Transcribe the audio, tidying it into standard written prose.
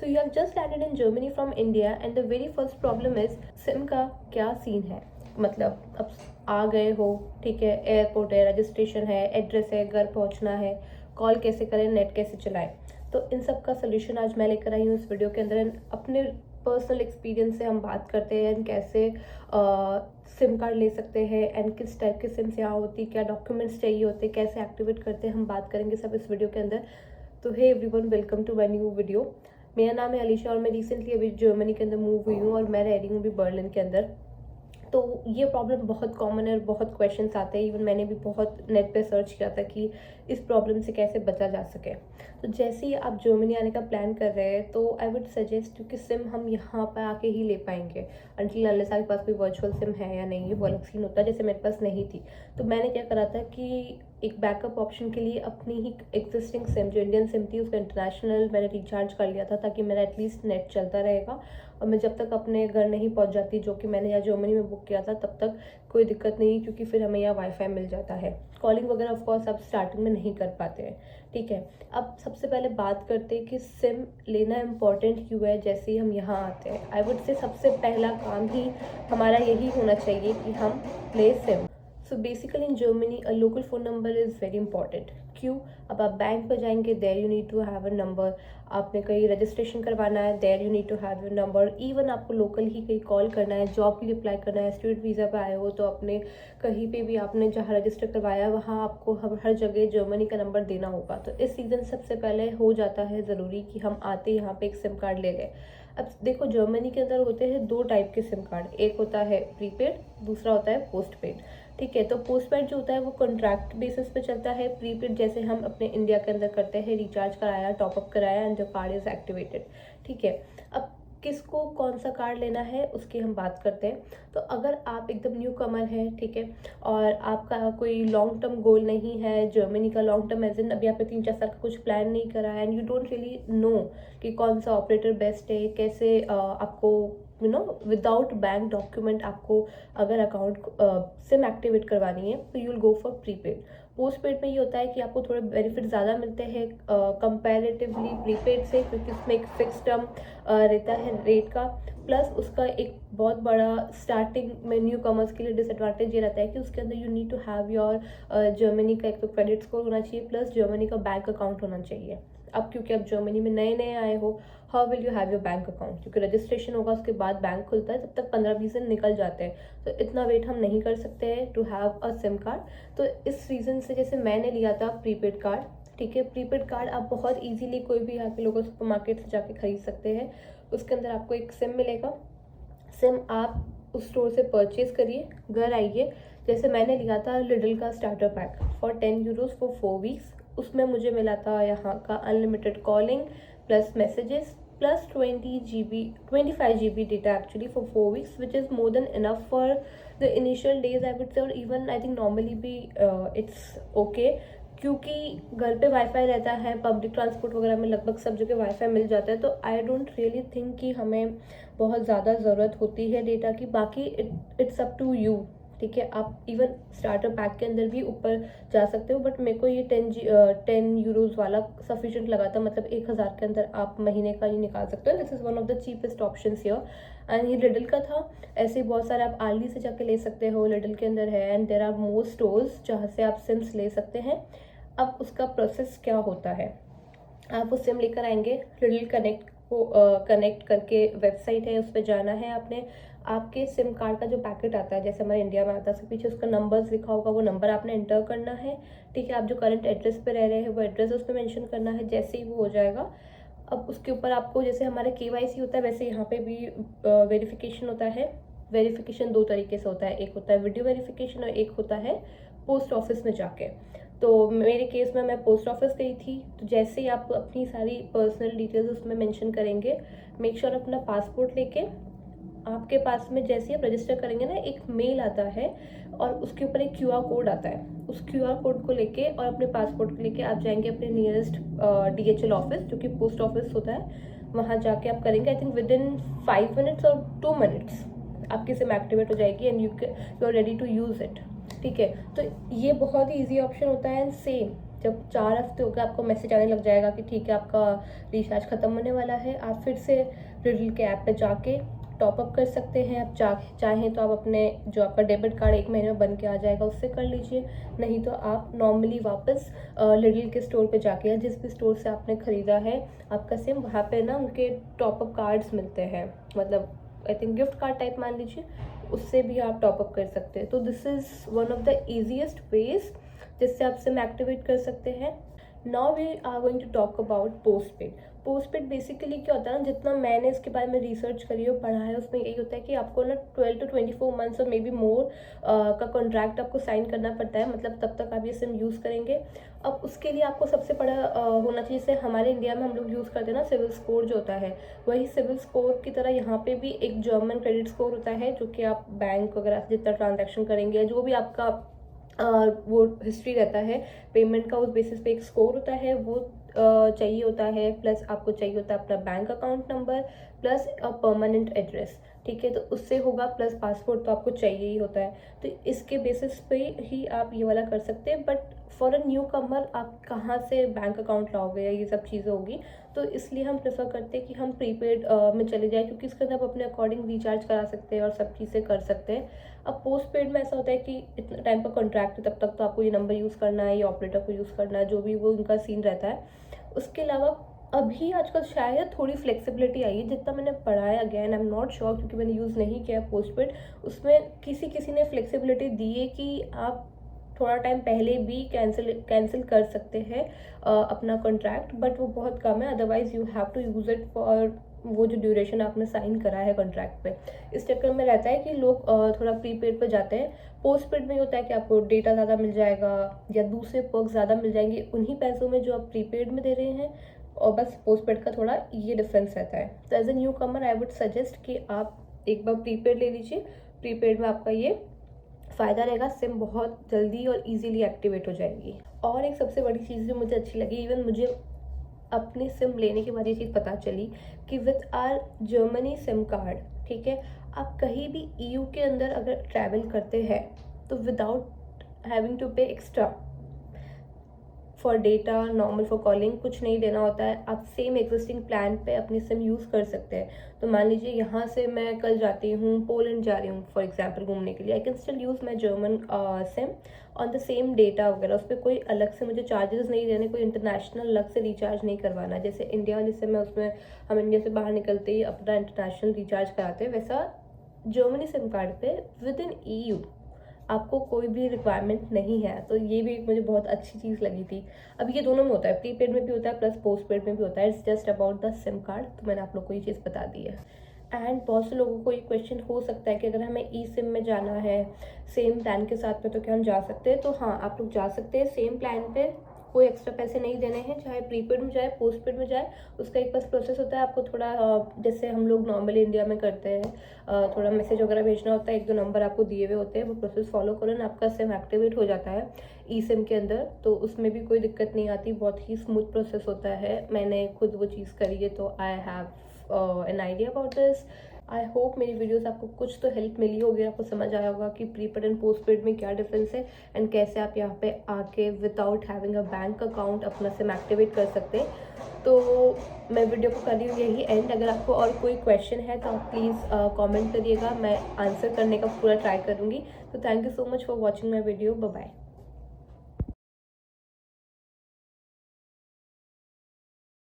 So you have just landed in Germany from India and the very first problem is SIM का क्या scene है। मतलब अब आ गए हो, ठीक है, एयरपोर्ट है, रजिस्ट्रेशन है, एड्रेस है, घर पहुंचना है, कॉल कैसे करें, नेट कैसे चलाएं। तो इन सब का सोल्यूशन आज मैं लेकर आई हूँ इस वीडियो के अंदर। अपने पर्सनल एक्सपीरियंस से हम बात करते हैं कैसे सिम कार्ड ले सकते हैं एंड किस टाइप के सिम्स यहाँ होती, क्या डॉक्यूमेंट्स चाहिए होते, कैसे एक्टिवेट करते हैं, हम बात करेंगे सब इस वीडियो के अंदर। तो hey everyone, welcome to my new video. मेरा नाम है अलीशा और मैं रिसेंटली अभी जर्मनी के अंदर मूव हुई हूँ और मैं रह रही हूँ अभी बर्लिन के अंदर। तो ये प्रॉब्लम बहुत कॉमन है और बहुत क्वेश्चंस आते हैं। इवन मैंने भी बहुत नेट पे सर्च किया था कि इस प्रॉब्लम से कैसे बचा जा सके। तो जैसे ही आप जर्मनी आने का प्लान कर रहे हैं तो आई वुड सजेस्ट, क्योंकि सिम हम यहाँ पर आके ही ले पाएंगे अनटिल अनलेस आपके पास कोई वर्चुअल सिम है या नहीं, वो अलग सीन होता है, जैसे मेरे पास नहीं थी। तो मैंने क्या करा था कि एक बैकअप ऑप्शन के लिए अपनी ही एग्जिस्टिंग सिम जो इंडियन सिम थी उसका इंटरनेशनल मैंने रिचार्ज कर लिया था, ताकि मेरा एटलीस्ट नेट चलता रहेगा और मैं जब तक अपने घर नहीं पहुंच जाती, जो कि मैंने यहाँ जर्मनी में बुक किया था, तब तक कोई दिक्कत नहीं, क्योंकि फिर हमें यहाँ वाईफाई मिल जाता है। कॉलिंग वगैरह ऑफकोर्स आप स्टार्टिंग में नहीं कर पाते हैं, ठीक है। अब सबसे पहले बात करते हैं कि सिम लेना इम्पॉर्टेंट क्यों है। जैसे ही हम यहाँ आते हैं, आई वुड से सबसे पहला काम ही हमारा यही होना चाहिए कि हम ले SIM. So basically in Germany a local phone number is very important. क्यों? अब आप बैंक पर जाएंगे, there you need to have a number. आपने कहीं रजिस्ट्रेशन करवाना है, there you need to have a number. Even आपको लोकल ही कहीं कॉल करना है, जॉब के लिए अप्लाई करना है, स्टूडेंट वीज़ा पे आए हो तो अपने कहीं पे भी आपने जहाँ रजिस्टर करवाया वहाँ आपको हर जगह जर्मनी का नंबर देना होगा। तो इस सीज़न सबसे पहले हो जाता है ज़रूरी कि हम आते यहाँ पे एक सिम कार्ड ले लें। अब देखो, जर्मनी के अंदर होते हैं दो टाइप के सिम कार्ड, एक होता है प्रीपेड, दूसरा होता है पोस्ट पेड, ठीक है। तो पोस्ट पेड जो होता है वो कॉन्ट्रैक्ट बेसिस पे चलता है। प्रीपेड जैसे हम अपने इंडिया के अंदर करते हैं, रिचार्ज कराया, टॉपअप कराया and the card is activated, ठीक है। अब किसको कौन सा कार्ड लेना है उसकी हम बात करते हैं। तो अगर आप एकदम न्यू कमर है, ठीक है, और आपका कोई लॉन्ग टर्म गोल नहीं है जर्मनी का, लॉन्ग टर्म एज इन अभी आपने 3-4 साल का कुछ प्लान नहीं करा है and you don't really know कि कौन सा ऑपरेटर बेस्ट है, कैसे आपको विदाउट बैंक डॉक्यूमेंट आपको अगर अकाउंट सिम एक्टिवेट करवानी है, तो you will go for prepaid. Post paid में ये होता है कि आपको थोड़े बेनिफिट ज़्यादा मिलते हैं कंपैरेटिवली प्रीपेड से, क्योंकि उसमें एक फिक्स टर्म रहता है रेट का। प्लस उसका एक बहुत बड़ा स्टार्टिंग में न्यू कमर्स के लिए डिसएडवांटेज ये रहता है कि उसके अंदर you need to have your Germany का एक तो क्रेडिट स्कोर होना चाहिए, प्लस जर्मनी का बैंक अकाउंट होना चाहिए। अब क्योंकि आप जर्मनी में नए नए आए हो, how will you have your bank account, क्योंकि रजिस्ट्रेशन होगा उसके बाद बैंक खुलता है, तब तक 15-20 दिन निकल जाते हैं। तो इतना वेट हम नहीं कर सकते हैं to have a SIM card. तो इस रीज़न से जैसे मैंने लिया था प्रीपेड कार्ड, ठीक है। प्रीपेड कार्ड आप बहुत इजीली कोई भी यहाँ पे लोगों सुपर मार्केट से जाके खरीद सकते हैं। उसके अंदर आपको एक सिम मिलेगा। सिम आप उस स्टोर से परचेज करिए, घर आइए। जैसे मैंने लिया था लिडल का starter pack for 10 euros for 4 weeks. उसमें मुझे मिला था यहाँ का unlimited calling plus messages plus 25 GB data actually for 4 weeks, which is more than enough for the initial days I would say. और इवन आई थिंक नॉर्मली भी it's okay, क्योंकि घर पे वाईफाई रहता है, पब्लिक ट्रांसपोर्ट वगैरह में लगभग सब जगह वाईफाई मिल जाता है। तो आई डोंट रियली थिंक कि हमें बहुत ज़्यादा ज़रूरत होती है डेटा की। बाकी इट्स अप टू यू, ठीक है। आप इवन स्टार्टर पैक के अंदर भी ऊपर जा सकते हो, बट मेरे को ये 10 यूरोज़ वाला सफिशिएंट लगा था। मतलब 1000 के अंदर आप महीने का ही निकाल सकते हो। This is one of the cheapest option here and ये लिडल का था। ऐसे बहुत सारे आप आर्ली से जाके ले सकते हो, लिडल के अंदर है and there are more stores जहाँ से आप सिम्स ले सकते हैं। अब उसका प्रोसेस क्या होता है, आप वो सिम लेकर आएंगे, लिडल कनेक्ट को कनेक्ट करके वेबसाइट है उस पर जाना है आपने। आपके सिम कार्ड का जो पैकेट आता है, जैसे हमारे इंडिया में आता है, उसके पीछे उसका नंबर्स लिखा होगा, वो नंबर आपने एंटर करना है, ठीक है। आप जो करंट एड्रेस पे रह रहे हैं वो एड्रेस उस पर मेंशन करना है। जैसे ही वो हो जाएगा, अब उसके ऊपर आपको, जैसे हमारा KYC होता है वैसे यहाँ पे भी वेरिफिकेशन होता है। वेरिफिकेशन दो तरीके से होता है, एक होता है वीडियो वेरिफिकेशन और एक होता है पोस्ट ऑफिस में जाके। तो मेरे केस में मैं पोस्ट ऑफिस गई थी। तो जैसे ही आप अपनी सारी पर्सनल डिटेल्स उसमें मेंशन करेंगे, मेक श्योर अपना पासपोर्ट लेके आपके पास में जैसे ही आप रजिस्टर करेंगे ना, एक मेल आता है और उसके ऊपर एक QR कोड आता है। उस QR कोड को लेके और अपने पासपोर्ट को लेके आप जाएंगे अपने नियरेस्ट DHL ऑफिस, जो कि पोस्ट ऑफिस होता है, वहाँ जाके आप करेंगे। I think within 5 minutes और 2 मिनट्स आपकी सिम एक्टिवेट हो जाएगी and you are ready to use it, ठीक है। तो ये बहुत ही ईजी ऑप्शन होता है एंड सेम जब 4 हफ्ते हो गए आपको मैसेज आने लग जाएगा कि ठीक है आपका रिचार्ज ख़त्म होने वाला है। आप फिर से रिडल के ऐप पे जाके टॉप अप कर सकते हैं। आप चाहें तो आप अपने जो आपका डेबिट कार्ड 1 महीने में बन के आ जाएगा उससे कर लीजिए, नहीं तो आप नॉर्मली वापस लिडल के स्टोर पे जाके या जिस भी स्टोर से आपने ख़रीदा है आपका सिम, वहाँ पे ना उनके टॉप अप कार्ड्स मिलते हैं, मतलब I think gift card type मान लीजिए, उससे भी आप टॉप अप कर सकते हैं। तो this is one of the easiest ways जिससे आप सिम एक्टिवेट कर सकते हैं। Now we are going to talk about postpaid. Postpaid basically क्या होता है ना, जितना मैंने इसके बारे में रिसर्च करी और पढ़ा है उसमें यही होता है कि आपको ना 12 to 24 मंथ्स और मे बी मोर का कॉन्ट्रैक्ट आपको साइन करना पड़ता है, मतलब तब तक आप ये सिम यूज़ करेंगे। अब उसके लिए आपको सबसे बड़ा होना चाहिए, जैसे हमारे इंडिया में हम लोग यूज़ करते हैं ना सिविल स्कोर जो होता है, वही सिविल स्कोर की तरह यहाँ पे भी एक जर्मन क्रेडिट स्कोर होता है, जो कि आप बैंक वगैरह से जितना ट्रांजेक्शन करेंगे, जो भी आपका वो हिस्ट्री रहता है पेमेंट का, उस बेसिस पे एक स्कोर होता है, वो चाहिए होता है। प्लस आपको चाहिए होता है अपना bank account number plus a permanent address, ठीक है, तो उससे होगा। प्लस पासपोर्ट तो आपको चाहिए ही होता है। तो इसके बेसिस पे ही आप ये वाला कर सकते हैं। बट फॉर अ न्यू कमर आप कहाँ से बैंक अकाउंट लाओगे या ये सब चीज़ें होगी, तो इसलिए हम प्रेफर करते हैं कि हम प्रीपेड में चले जाए, क्योंकि इसके अंदर आप अपने अकॉर्डिंग रिचार्ज करा सकते हैं और सब चीज़ें कर सकते हैं। अब पोस्ट पेड में ऐसा होता है कि इतना टाइम का कॉन्ट्रैक्ट है, तब तक तो आपको ये नंबर यूज़ करना है, ये ऑपरेटर को यूज़ करना है, जो भी वो उनका सीन रहता है। उसके अलावा अभी आजकल शायद थोड़ी फ्लेक्सिबिलिटी आई है, जितना मैंने पढ़ा है, again I am not sure क्योंकि मैंने यूज़ नहीं किया पोस्ट पेड, उसमें किसी ने फ्लेक्सिबिलिटी दी है कि आप थोड़ा टाइम पहले भी कैंसिल कर सकते हैं अपना कॉन्ट्रैक्ट, बट वो बहुत कम है। Otherwise you have to use it for वो जो ड्यूरेशन आपने साइन करा है कॉन्ट्रैक्ट पे। इस चक्कर में रहता है कि लोग थोड़ा प्रीपेड पे जाते हैं। पोस्ट पेड में होता है कि आपको डेटा ज़्यादा मिल जाएगा या दूसरे पर्क ज़्यादा मिल जाएंगे उन्हीं पैसों में जो आप प्रीपेड में दे रहे हैं, और बस पोस्ट पेड का थोड़ा ये डिफरेंस रहता है। तो as a newcomer I would suggest कि आप एक बार प्रीपेड ले लीजिए। प्रीपेड में आपका ये फ़ायदा रहेगा, सिम बहुत जल्दी और इजीली एक्टिवेट हो जाएगी। और एक सबसे बड़ी चीज़ जो मुझे अच्छी लगी, इवन मुझे अपनी सिम लेने के बाद ये चीज़ पता चली कि with our Germany SIM card, ठीक है, आप कहीं भी ईयू के अंदर अगर ट्रैवल करते हैं तो विदाउट हैविंग टू पे extra for data, normal for calling, कुछ नहीं देना होता है। आप सेम एग्जिस्टिंग प्लान पे अपनी सिम यूज़ कर सकते हैं। तो मान लीजिए यहाँ से मैं कल जाती हूँ पोलैंड जा रही हूँ फॉर एग्जांपल घूमने के लिए, I can still use my German SIM on the same data वगैरह। उस पर कोई अलग से मुझे चार्जेस नहीं देने, कोई इंटरनेशनल अलग से रिचार्ज नहीं करवाना। जैसे इंडिया वाली सिम है उसमें हम इंडिया से बाहर निकलते ही अपना इंटरनेशनल रिचार्ज कराते हैं, वैसा जर्मनी सिम कार्ड पे विद इन EU आपको कोई भी रिक्वायरमेंट नहीं है। तो ये भी एक मुझे बहुत अच्छी चीज़ लगी थी। अब ये दोनों में होता है, प्रीपेड में भी होता है प्लस पोस्ट पेड में भी होता है। It's just about the SIM card. तो मैंने आप लोग को ये चीज़ बता दी है। एंड बहुत से लोगों को ये क्वेश्चन हो सकता है कि अगर हमें ई सिम में जाना है सेम प्लान के साथ में, तो क्या हम जा सकते हैं? तो हाँ, आप लोग जा सकते हैं। सेम प्लान पे कोई एक्स्ट्रा पैसे नहीं देने हैं, चाहे प्रीपेड में जाए पोस्ट पेड में जाए। उसका एक बस प्रोसेस होता है, आपको थोड़ा जैसे हम लोग नॉर्मली इंडिया में करते हैं, थोड़ा मैसेज वगैरह भेजना होता है, 1-2 नंबर आपको दिए हुए होते हैं, वो प्रोसेस फॉलो करो ना, आपका सिम एक्टिवेट हो जाता है ई सिम के अंदर। तो उसमें भी कोई दिक्कत नहीं आती, बहुत ही स्मूथ प्रोसेस होता है। मैंने खुद वो चीज़ करी है, तो I have an idea about this. I hope मेरी वीडियोस आपको कुछ तो हेल्प मिली होगी, आपको समझ आया होगा कि प्रीपेड एंड पोस्ट पेड में क्या डिफरेंस है एंड कैसे आप यहाँ पे आके without having a bank account अपना सिम एक्टिवेट कर सकते हैं। तो मैं वीडियो को कर रही हूँ यही एंड। अगर आपको और कोई क्वेश्चन है तो आप प्लीज़ कमेंट करिएगा, मैं आंसर करने का पूरा ट्राई करूँगी। तो thank you so much for watching my video. Bye bye.